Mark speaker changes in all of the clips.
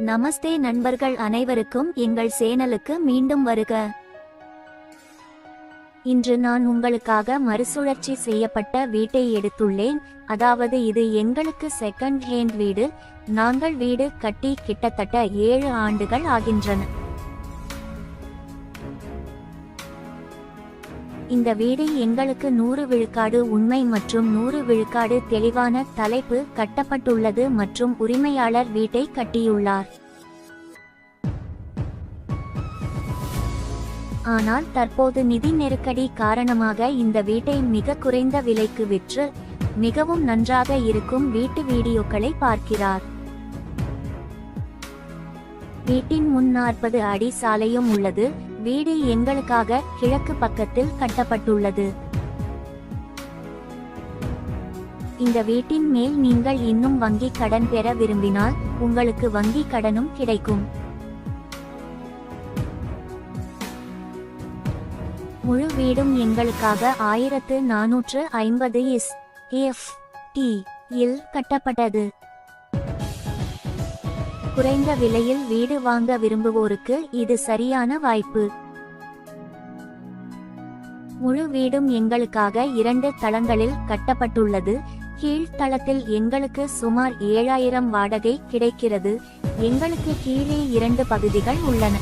Speaker 1: நமஸ்தே நண்பர்கள் அனைவருக்கும் எங்கள் சேனலுக்கு மீண்டும் வருக. இன்று நான் உங்களுக்காக மறுசுழற்சி செய்யப்பட்ட வீட்டை எடுத்துள்ளேன். அதாவது இது எங்களுக்கு செகண்ட் ஹேண்ட் வீடு. நாங்கள் வீடு கட்டி கிட்டத்தட்ட 7 ஆண்டுகள் ஆகின்றன. இந்த வீடு எங்களுக்கு 100 விழுக்காடு உண்மை மற்றும் 100 விழுக்காடு தெளிவான தலைப்பு கட்டப்பட்டுள்ளது மற்றும் உரிமையாளர் வீட்டை கட்டியுள்ளார். ஆனால் தற்போது நிதி நெருக்கடி காரணமாக இந்த வீட்டை மிக குறைந்த விலைக்கு விற்று மிகவும் நன்றாக இருக்கும் வீட்டு வீடியோக்களை பார்க்கிறார். வீட்டின் முன் 40 அடி சாலையும் உள்ளது. வீடு எங்களுக்காக கிழக்கு பக்கத்தில் கட்டப்பட்டுள்ளது. இந்த வீட்டின் மேல் நீங்கள் இன்னும் வங்கி கடன் பெற விரும்பினால் உங்களுக்கு வங்கி கடனும் கிடைக்கும். முழு வீடும் எங்களுக்காக 1450 SFT இல் கட்டப்பட்டது. குறைந்த விலையில் வீடு வாங்க விரும்புவோருக்கு இது சரியான வாய்ப்பு. முழு வீடும் எங்களுக்காக 2 தளங்களில் கட்டப்பட்டுள்ளது. கீழ் தளத்தில் எங்களுக்கு சுமார் 7000 வாடகை கிடைக்கிறது. எங்களுக்கு கீழே 2 பகுதிகள் உள்ளன.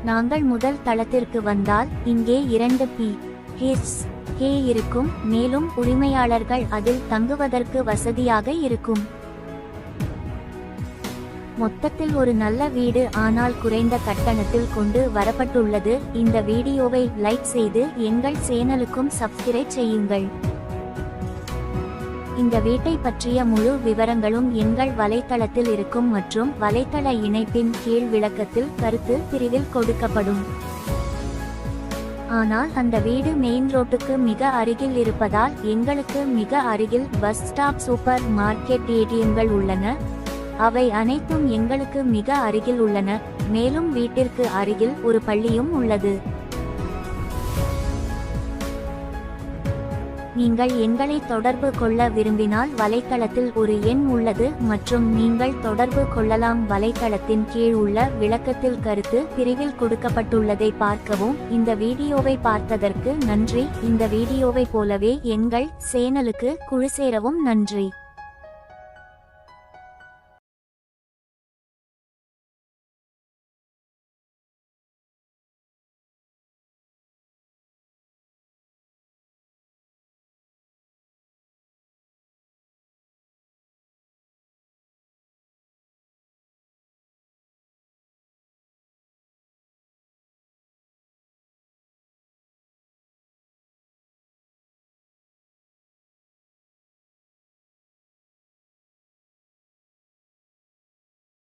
Speaker 1: நாங்கள் முதல் தளத்திற்கு வந்தால் இங்கே 2 PHK இருக்கும். மேலும் உரிமையாளர்கள் அதில் தங்குவதற்கு வசதியாக இருக்கும். மொத்தத்தில் ஒரு நல்ல வீடு, ஆனால் குறைந்த கட்டணத்தில் கொண்டு வரப்பட்டுள்ளது. இந்த வீடியோவை லைக் செய்து எங்கள் சேனலுக்கும் சப்ஸ்கிரைப் செய்யுங்கள். இந்த வீட்டை பற்றிய முழு விவரங்களும் எங்கள் வலைத்தளத்தில் இருக்கும் மற்றும் வலைத்தள இணைப்பின் கீழ் விளக்கத்தில் கருத்து பிரிவில் கொடுக்கப்படும். ஆனால் அந்த வீடு மெயின் ரோட்டுக்கு மிக அருகில் இருப்பதால் எங்களுக்கு மிக அருகில் பஸ் ஸ்டாப், சூப்பர் மார்க்கெட், ஏடிஎம்கள் உள்ளன. அவை அனைத்தும் எங்களுக்கு மிக அருகில் உள்ளன. மேலும் வீட்டிற்கு அருகில் ஒரு பள்ளியும் உள்ளது. நீங்கள் எங்களை தொடர்பு கொள்ள விரும்பினால் வலைத்தளத்தில் ஒரு எண் உள்ளது மற்றும் நீங்கள் தொடர்பு கொள்ளலாம். வலைத்தளத்தின் கீழ் உள்ள விளக்கத்தில் கருத்து பிரிவில் கொடுக்கப்பட்டுள்ளதை பார்க்கவும். இந்த வீடியோவை பார்த்ததற்கு நன்றி. இந்த வீடியோவை போலவே எங்கள் சேனலுக்கு குழு சேரவும் நன்றி.